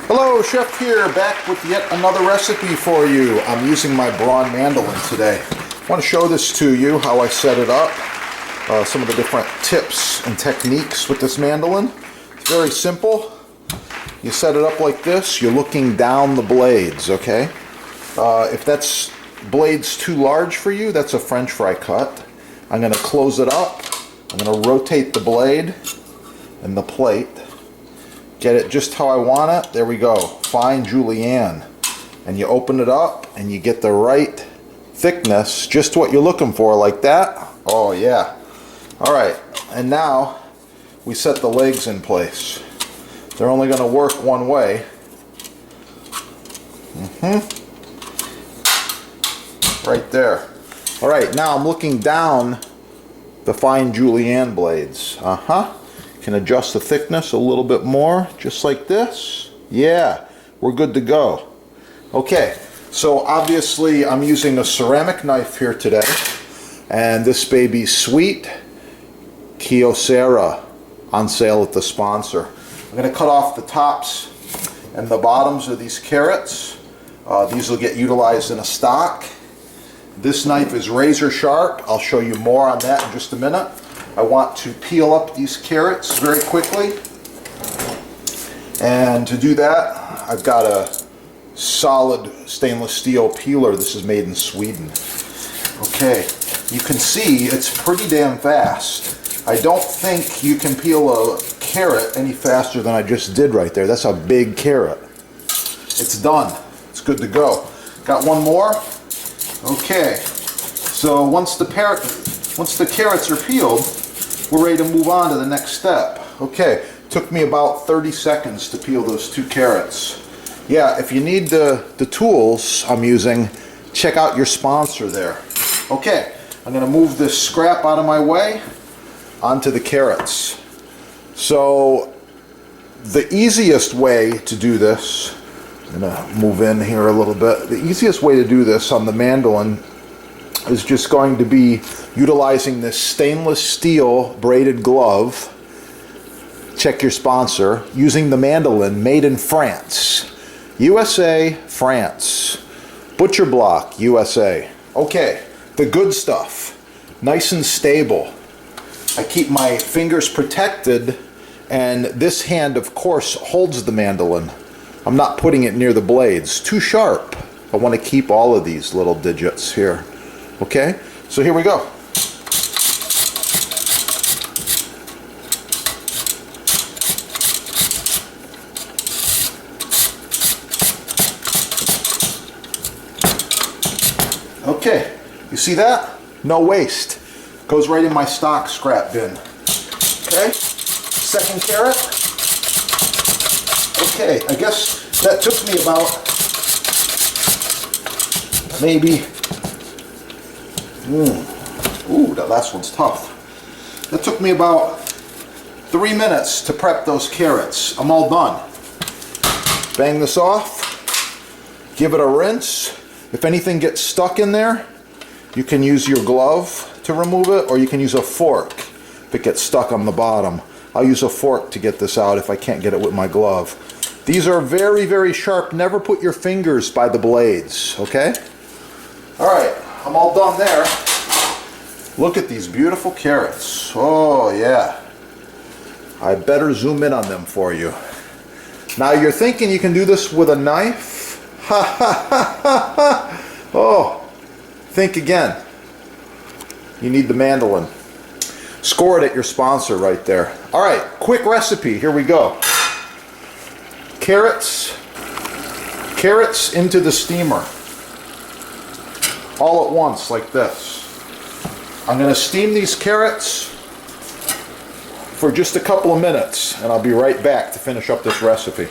Hello, Chef here, back with yet another recipe for you. I'm using my brawn mandolin today. I want to show this to you, how I set it up, some of the different tips and techniques with this mandolin. It's very simple. You set it up like this, you're looking down the blades, okay? If that's blades too large for you, that's a French fry cut. I'm going to close it up. I'm going to rotate the blade and the plate. Get it just how I want it. There we go. Fine julienne. And you open it up and you get the right thickness, just what you're looking for, like that. Oh yeah. Alright, and now we set the legs in place. They're only going to work one way. Right there. Alright, now I'm looking down the fine julienne blades. Can adjust the thickness a little bit more, just like this. Yeah, we're good to go. Okay, so obviously I'm using a ceramic knife here today, and this baby's sweet Kyocera, on sale at the sponsor. I'm going to cut off the tops and the bottoms of these carrots. These will get utilized in a stock. This knife is razor sharp. I'll show you more on that in just a minute. I want to peel up these carrots very quickly, and to do that I've got a solid stainless steel peeler. This is made in Sweden. Okay, you can see it's pretty damn fast. I don't think you can peel a carrot any faster than I just did right there. That's a big carrot. It's done. It's good to go. Got one more. Okay, so once the carrots are peeled, we're ready to move on to the next step. Okay, took me about 30 seconds to peel those 2 carrots. Yeah, if you need the tools I'm using, check out your sponsor there. Okay, I'm going to move this scrap out of my way onto the carrots. So the easiest way to do this, I'm going to move in here a little bit. The easiest way to do this on the mandolin is just going to be utilizing this stainless steel braided glove. Check your sponsor. Using the mandolin, made in France. USA, France. Butcher Block, USA. Okay, the good stuff. Nice and stable. I keep my fingers protected, and this hand, of course, holds the mandolin. I'm not putting it near the blades. Too sharp. I want to keep all of these little digits here. Okay, so here we go. Okay, you see that? No waste. Goes right in my stock scrap bin. Okay, second carrot. Okay, I guess that took me about maybe, ooh, that last one's tough. That took me about 3 minutes to prep those carrots. I'm all done. Bang this off, give it a rinse. If anything gets stuck in there, you can use your glove to remove it, or you can use a fork if it gets stuck on the bottom. I'll use a fork to get this out if I can't get it with my glove. These are very, very sharp. Never put your fingers by the blades, okay? Alright, I'm all done there. Look at these beautiful carrots. Oh yeah. I better zoom in on them for you. Now you're thinking you can do this with a knife? Ha ha ha ha ha! Oh, think again. You need the mandolin. Score it at your sponsor right there. Alright, quick recipe. Here we go. Carrots into the steamer. All at once, like this. I'm going to steam these carrots for just a couple of minutes, and I'll be right back to finish up this recipe.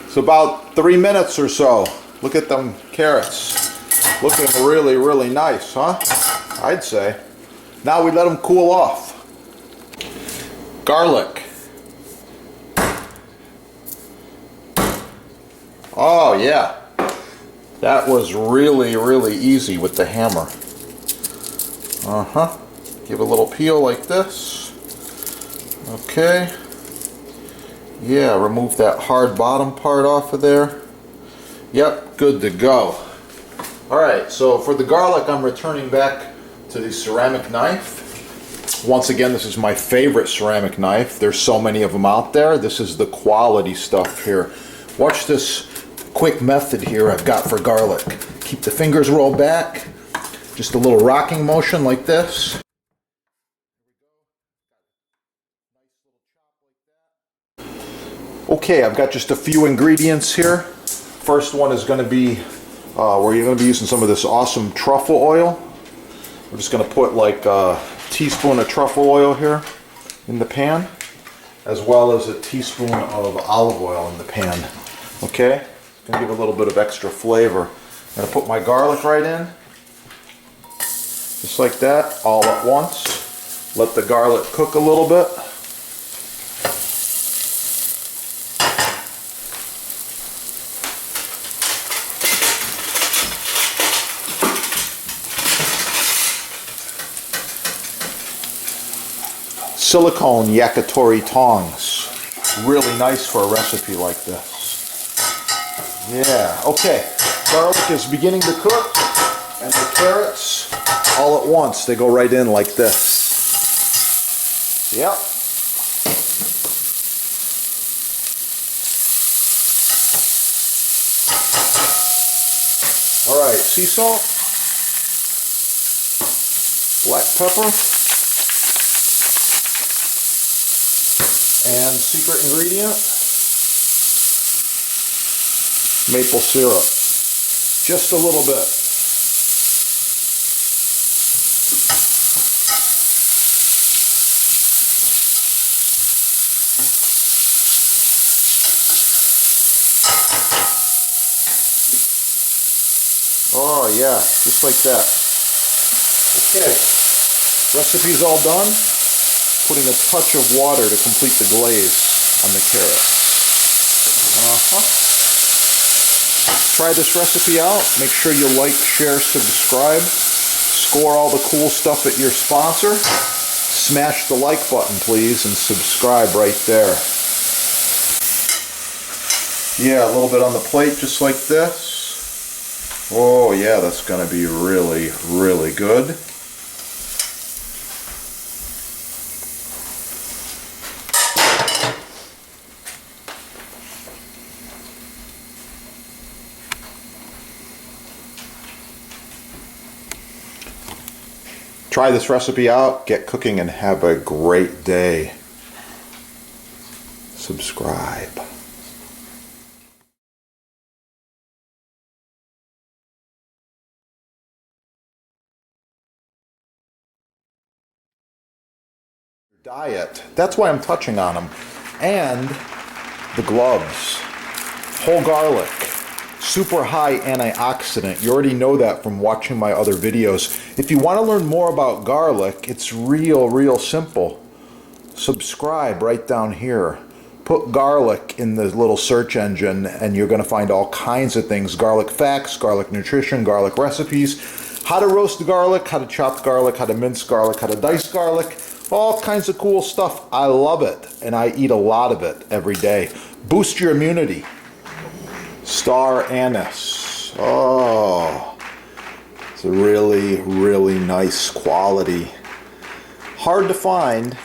It's about 3 minutes or so. Look at them carrots. Looking really, really nice, huh? I'd say. Now we let them cool off. Garlic. Oh yeah, that was really, really easy with the hammer. Give a little peel like this. Okay. Yeah, remove that hard bottom part off of there. Yep, good to go. Alright, so for the garlic, I'm returning back to the ceramic knife. Once again, this is my favorite ceramic knife. There's so many of them out there. This is the quality stuff here. Watch this quick method here I've got for garlic. Keep the fingers rolled back. Just a little rocking motion like this. Okay, I've got just a few ingredients here. First one is going to be where you're going to be using some of this awesome truffle oil. We're just going to put like a teaspoon of truffle oil here in the pan, as well as a teaspoon of olive oil in the pan. Okay, it's going to give a little bit of extra flavor. I'm going to put my garlic right in, just like that, all at once. Let the garlic cook a little bit. Silicone yakitori tongs. Really nice for a recipe like this. Yeah, okay. Garlic is beginning to cook, and the carrots, all at once, they go right in like this. Yep. Alright, sea salt, black pepper, and secret ingredient, maple syrup. Just a little bit. Oh yeah, just like that. Okay, recipe's all done. Putting a touch of water to complete the glaze on the carrots. Try this recipe out. Make sure you like, share, subscribe. Score all the cool stuff at your sponsor. Smash the like button, please, and subscribe right there. Yeah, a little bit on the plate, just like this. Oh yeah, that's going to be really, really good. Try this recipe out, get cooking, and have a great day. Subscribe. Diet. That's why I'm touching on them. And the gloves. Whole garlic. Super high antioxidant. You already know that from watching my other videos. If you want to learn more about garlic, it's real simple. Subscribe right down here. Put garlic in the little search engine and you're going to find all kinds of things. Garlic facts, garlic nutrition, garlic recipes, how to roast garlic, how to chop garlic, how to mince garlic, how to dice garlic. All kinds of cool stuff. I love it, and I eat a lot of it every day. Boost your immunity. Star anise. Oh, it's a really nice quality. Hard to find.